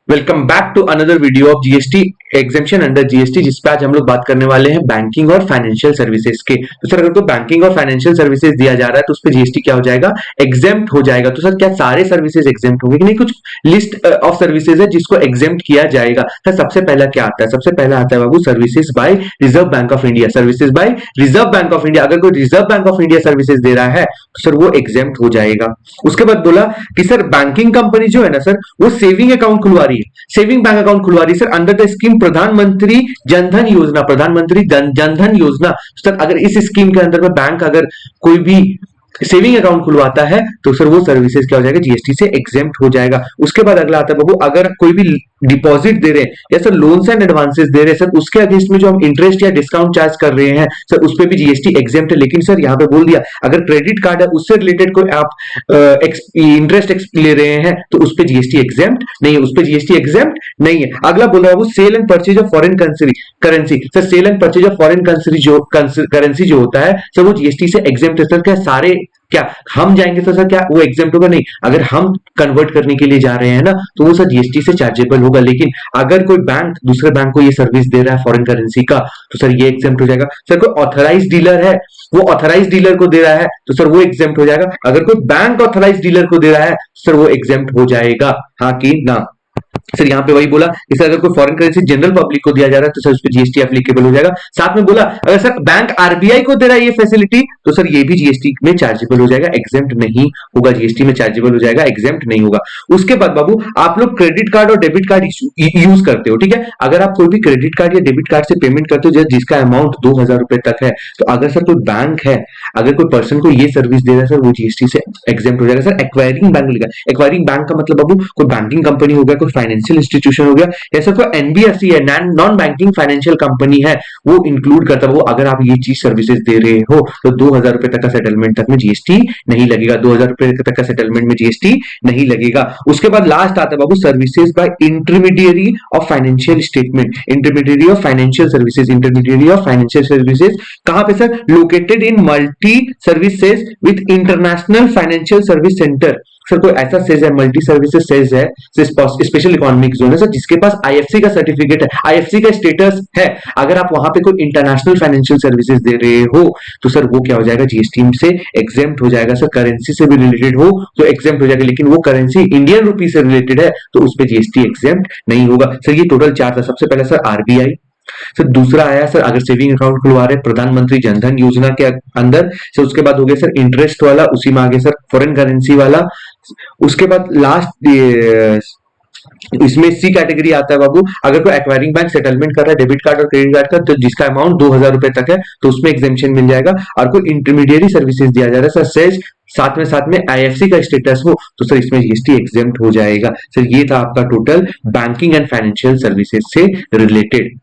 Welcome back to another video of GST exemption under GST, जिसपे आज हम लोग बात करने वाले हैं बैंकिंग और फाइनेंशियल सर्विसेज के। तो सर, अगर कोई बैंकिंग और फाइनेंशियल सर्विसेज दिया जा रहा है तो उस पर जीएसटी क्या हो जाएगा? एग्जेम्प्ट हो जाएगा। तो सर, क्या सारे सर्विसेज एग्जेम्प्ट होंगे कि नहीं? कुछ लिस्ट ऑफ सर्विसेज है जिसको एग्जेम्प्ट किया जाएगा। सर, सबसे पहला क्या आता है? सबसे पहला आता है बाबू services by Reserve Bank of India. Services by Reserve Bank of India, अगर कोई Reserve Bank of India services दे रहा है तो सर वो एग्जेम्प्ट हो जाएगा। उसके बाद बोला कि सर बैंकिंग कंपनी जो है ना सर, वो सेविंग अकाउंट खुलवा रही है, सेविंग बैंक अकाउंट खुलवा रही है सर अंडर द स्कीम प्रधानमंत्री जनधन योजना। प्रधानमंत्री जनधन योजना सर, अगर इस स्कीम के अंदर में बैंक अगर कोई भी सेविंग अकाउंट खुलवाता है तो सर वो सर्विसेज क्या हो जाएगा? जीएसटी से एग्जेम्प्ट हो जाएगा। उसके बाद अगला आता है बाबू, अगर कोई भी डिपॉजिट दे रहे हैं या सर लोन्स एंड एडवांसेस दे रहे हैं सर, उसके अगेंस्ट में जो हम इंटरेस्ट या डिस्काउंट चार्ज कर रहे हैं सर, उस पर भी जीएसटी एग्जेम्प्ट है। लेकिन सर यहाँ पे बोल दिया, अगर क्रेडिट कार्ड है उससे रिलेटेड कोई आप इंटरेस्ट ले रहे हैं तो उस पर जीएसटी एग्जेम्प्ट नहीं है, उस पर जीएसटी एग्जेम्प्ट नहीं है। अगला बोल रहा है वो sale and purchase of foreign currency. Sir, sale and purchase of foreign currency जो होता है सर, वो जीएसटी से एग्जेम्प्ट है। सर, क्या सारे क्या हम जाएंगे तो सर क्या वो एग्जेम्प्ट होगा? नहीं, अगर हम कन्वर्ट करने के लिए जा रहे हैं ना तो वो सर जीएसटी से चार्जेबल होगा। लेकिन अगर कोई बैंक दूसरे बैंक को ये सर्विस दे रहा है फॉरेन करेंसी का तो सर ये एग्जेम्प्ट हो जाएगा। सर, कोई ऑथराइज डीलर है, वो ऑथराइज डीलर को दे रहा है तो सर वो एग्जेम्प्ट हो जाएगा। अगर कोई बैंक ऑथराइज डीलर को दे रहा है सर वो एग्जेम्प्ट हो जाएगा, हाँ कि ना? सर, यहाँ पे वही बोला कि सर अगर कोई फॉरेन करेंसी जनरल पब्लिक को दिया जा रहा है तो सर उस पर जीएसटी एप्लीकेबल हो जाएगा। साथ में बोला अगर सर बैंक आरबीआई को दे रहा है ये फैसिलिटी तो सर ये भी जीएसटी में चार्जेबल हो जाएगा, एग्जेम्प्ट नहीं होगा। जीएसटी में चार्जेबल हो जाएगा, एग्जेम्प्ट नहीं होगा। उसके बाद बाबू, आप लोग क्रेडिट कार्ड और डेबिट कार्ड यूज करते हो, ठीक है? अगर आप कोई भी क्रेडिट कार्ड या डेबिट कार्ड से पेमेंट करते हो जिसका अमाउंट 2000 रुपए तक है, तो अगर सर कोई बैंक है, अगर कोई पर्सन को ये सर्विस दे रहा है सर, वो जीएसटी से एग्जेम्प्ट हो जाएगा। सर, एक्वायरिंग बैंक लिखा, एक्वायरिंग बैंक का मतलब बाबू कोई बैंकिंग कंपनी हो गया, कोई फाइनेंशियल इंस्टीट्यूशन हो गया, या सर कोई एनबीएफसी है, नॉन बैंकिंग फाइनेंशियल कंपनी है, वो इंक्लूड करता है। वो अगर आप ये चीज सर्विसेज दे रहे हो तो 2000 रुपए तक का सेटलमेंट तक में जीएसटी नहीं लगेगा, 2000 रुपए तक का सेटलमेंट में जीएसटी नहीं लगेगा। उसके बाद लास्ट आता है बाबू services by intermediary of financial statement, intermediary of financial services. Intermediary of financial services कहां पे sir? Located in multi services with international financial service centre. Sir, कोई ऐसा सेज है, मल्टी सर्विसेज सेज है, स्पेशल इकोनॉमिक जोन है sir, जिसके पास IFC का सर्टिफिकेट है, आईएफसी का स्टेटस है। अगर आप वहां पे कोई इंटरनेशनल फाइनेंशियल सर्विसेज दे रहे हो तो सर वो क्या हो जाएगा? जीएसटी से एग्जेम्प्ट हो जाएगा। सर, करेंसी से भी रिलेटेड हो तो एग्जेम्प्ट हो जाएगा, लेकिन वो करेंसी इंडियन रुपी से रिलेटेड है तो उस पर जीएसटी एग्जेम्प्ट नहीं होगा। सर, ये टोटल चार था। सबसे पहले सर आरबीआई, सर दूसरा आया सर अगर सेविंग अकाउंट खुलवा रहे प्रधानमंत्री जनधन योजना के अंदर, सर उसके बाद हो गया सर इंटरेस्ट वाला, उसी में आगे सर फॉरेन करेंसी वाला। उसके बाद लास्ट इसमें सी कैटेगरी आता है बाबू, अगर कोई एक्वायरिंग बैंक सेटलमेंट कर रहा है डेबिट कार्ड और क्रेडिट कार्ड का, तो जिसका अमाउंट 2000 रुपए तक है तो उसमें एग्जेम्पशन मिल जाएगा। और कोई इंटरमीडियरी सर्विसेज दिया जा रहा है सर, सेज साथ में आईएफसी का स्टेटस हो तो सर इसमें जीएसटी एग्जेम्प्ट हो जाएगा। सर, ये था आपका total banking and financial services से रिलेटेड।